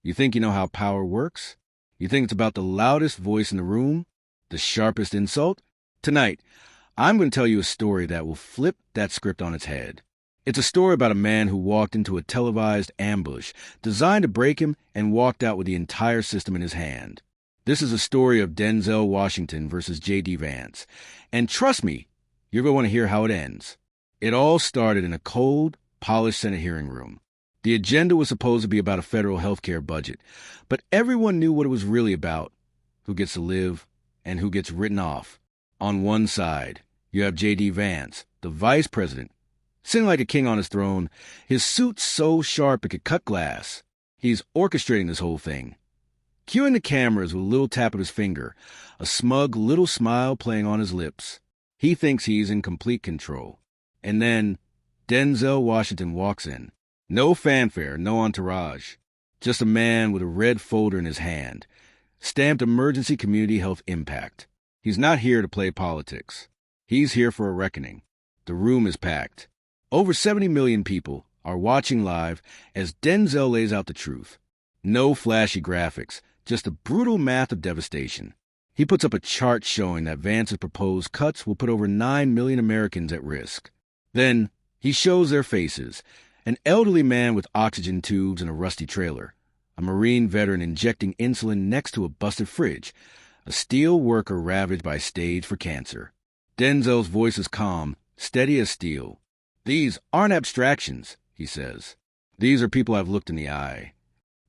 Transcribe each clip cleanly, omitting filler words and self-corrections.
You think you know how power works? You think it's about the loudest voice in the room? The sharpest insult? Tonight, I'm going to tell you a story that will flip that script on its head. It's a story about a man who walked into a televised ambush designed to break him and walked out with the entire system in his hand. This is a story of Denzel Washington versus J.D. Vance. And trust me, you're going to want to hear how it ends. It all started in a cold, polished Senate hearing room. The agenda was supposed to be about a federal health care budget, but everyone knew what it was really about: who gets to live and who gets written off. On one side, you have J.D. Vance, the vice president, sitting like a king on his throne, his suit so sharp it could cut glass. He's orchestrating this whole thing, cueing the cameras with a little tap of his finger, a smug little smile playing on his lips. He thinks he's in complete control. And then Denzel Washington walks in. No fanfare, no entourage. Just a man with a red folder in his hand, stamped Emergency Community Health Impact. He's not here to play politics. He's here for a reckoning. The room is packed. Over 70 million people are watching live as Denzel lays out the truth. No flashy graphics, just the brutal math of devastation. He puts up a chart showing that Vance's proposed cuts will put over 9 million Americans at risk. Then he shows their faces: an elderly man with oxygen tubes and a rusty trailer, a Marine veteran injecting insulin next to a busted fridge, a steel worker ravaged by stage for cancer. Denzel's voice is calm, steady as steel. "These aren't abstractions," he says. "These are people I've looked in the eye."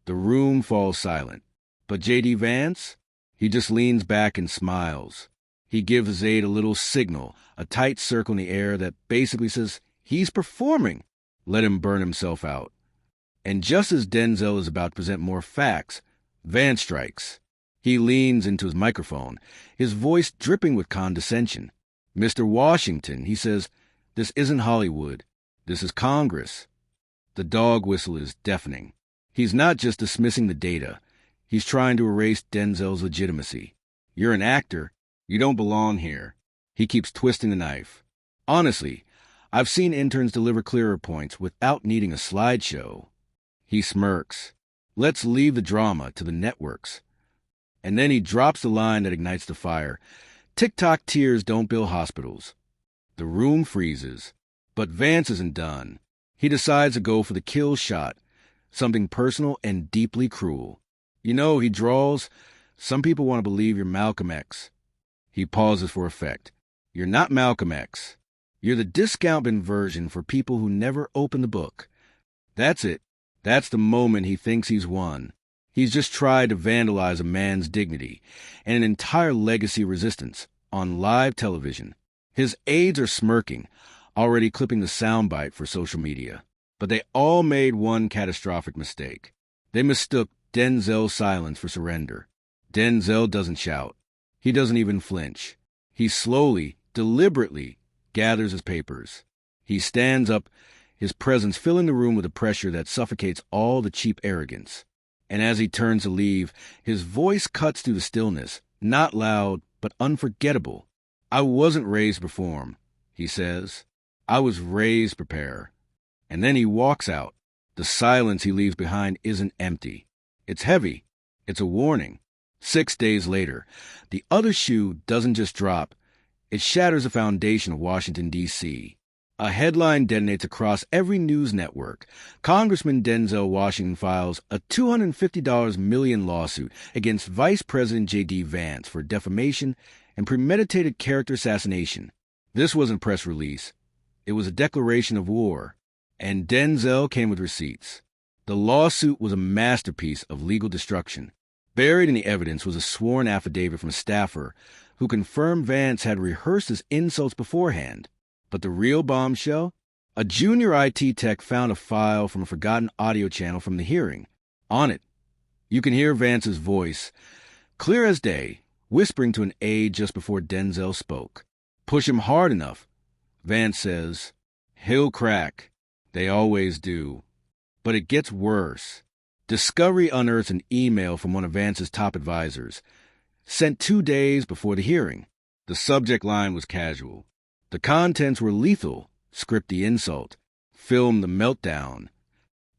The room falls silent. But J.D. Vance? He just leans back and smiles. He gives his aide a little signal, a tight circle in the air that basically says, "He's performing. Let him burn himself out." And just as Denzel is about to present more facts, Vance strikes. He leans into his microphone, his voice dripping with condescension. "Mr. Washington," he says, "this isn't Hollywood. This is Congress." The dog whistle is deafening. He's not just dismissing the data. He's trying to erase Denzel's legitimacy. "You're an actor. You don't belong here." He keeps twisting the knife. "Honestly, I've seen interns deliver clearer points without needing a slideshow." He smirks. "Let's leave the drama to the networks." And then he drops the line that ignites the fire. "TikTok tears don't build hospitals." The room freezes. But Vance isn't done. He decides to go for the kill shot, something personal and deeply cruel. "You know," he drawls, "some people want to believe you're Malcolm X." He pauses for effect. "You're not Malcolm X. You're the discount bin version for people who never opened the book." That's it. That's the moment he thinks he's won. He's just tried to vandalize a man's dignity and an entire legacy of resistance on live television. His aides are smirking, already clipping the soundbite for social media. But they all made one catastrophic mistake. They mistook Denzel's silence for surrender. Denzel doesn't shout. He doesn't even flinch. He slowly, deliberately gathers his papers. He stands up, his presence filling the room with a pressure that suffocates all the cheap arrogance. And as he turns to leave, his voice cuts through the stillness, not loud, but unforgettable. "I wasn't raised to perform," he says. "I was raised to prepare." And then he walks out. The silence he leaves behind isn't empty. It's heavy. It's a warning. 6 days later, the other shoe doesn't just drop. It shatters the foundation of Washington, D.C. A headline detonates across every news network. Congressman Denzel Washington files a $250 million lawsuit against Vice President J.D. Vance for defamation and premeditated character assassination. This wasn't a press release. It was a declaration of war. And Denzel came with receipts. The lawsuit was a masterpiece of legal destruction. Buried in the evidence was a sworn affidavit from a staffer who confirmed Vance had rehearsed his insults beforehand. But the real bombshell? A junior IT tech found a file from a forgotten audio channel from the hearing. On it, you can hear Vance's voice, clear as day, whispering to an aide just before Denzel spoke. "Push him hard enough," Vance says. "He'll crack. They always do." But it gets worse. Discovery unearths an email from one of Vance's top advisors, sent 2 days before the hearing. The subject line was casual. The contents were lethal: script the insult, film the meltdown.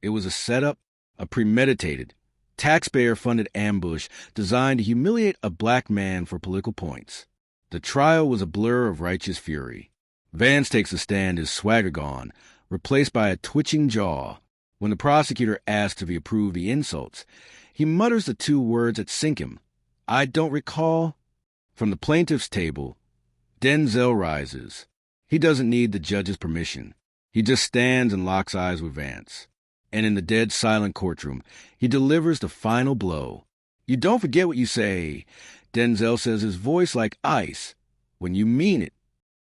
It was a setup, a premeditated, taxpayer-funded ambush designed to humiliate a black man for political points. The trial was a blur of righteous fury. Vance takes a stand, his swagger gone, replaced by a twitching jaw. When the prosecutor asks if he approved the insults, he mutters the two words that sink him. "I don't recall." From the plaintiff's table, Denzel rises. He doesn't need the judge's permission. He just stands and locks eyes with Vance. And in the dead silent courtroom, he delivers the final blow. "You don't forget what you say," Denzel says, his voice like ice, "when you mean it."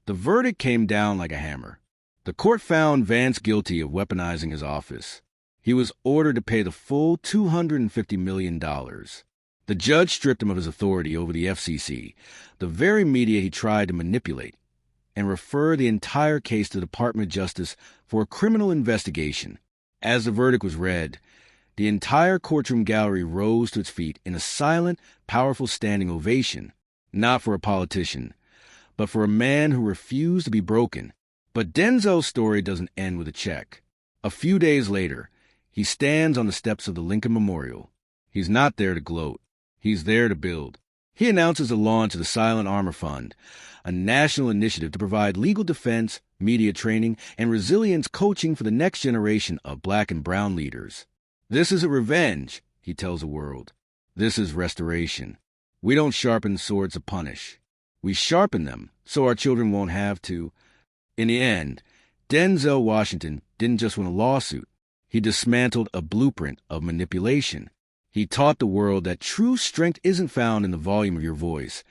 The verdict came down like a hammer. The court found Vance guilty of weaponizing his office. He was ordered to pay the full $250 million. The judge stripped him of his authority over the FCC, the very media he tried to manipulate, and referred the entire case to the Department of Justice for a criminal investigation. As the verdict was read, the entire courtroom gallery rose to its feet in a silent, powerful standing ovation, not for a politician, but for a man who refused to be broken. But Denzel's story doesn't end with a check. A few days later, he stands on the steps of the Lincoln Memorial. He's not there to gloat. He's there to build. He announces the launch of the Silent Armor Fund, a national initiative to provide legal defense, media training, and resilience coaching for the next generation of black and brown leaders. "This isn't revenge," he tells the world. "This is restoration. We don't sharpen swords to punish. We sharpen them so our children won't have to." In the end, Denzel Washington didn't just win a lawsuit. He dismantled a blueprint of manipulation. He taught the world that true strength isn't found in the volume of your voice,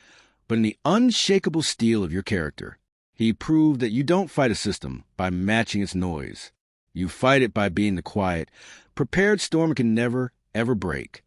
but in the unshakable steel of your character. He proved that you don't fight a system by matching its noise. You fight it by being the quiet, prepared storm it can never, ever break.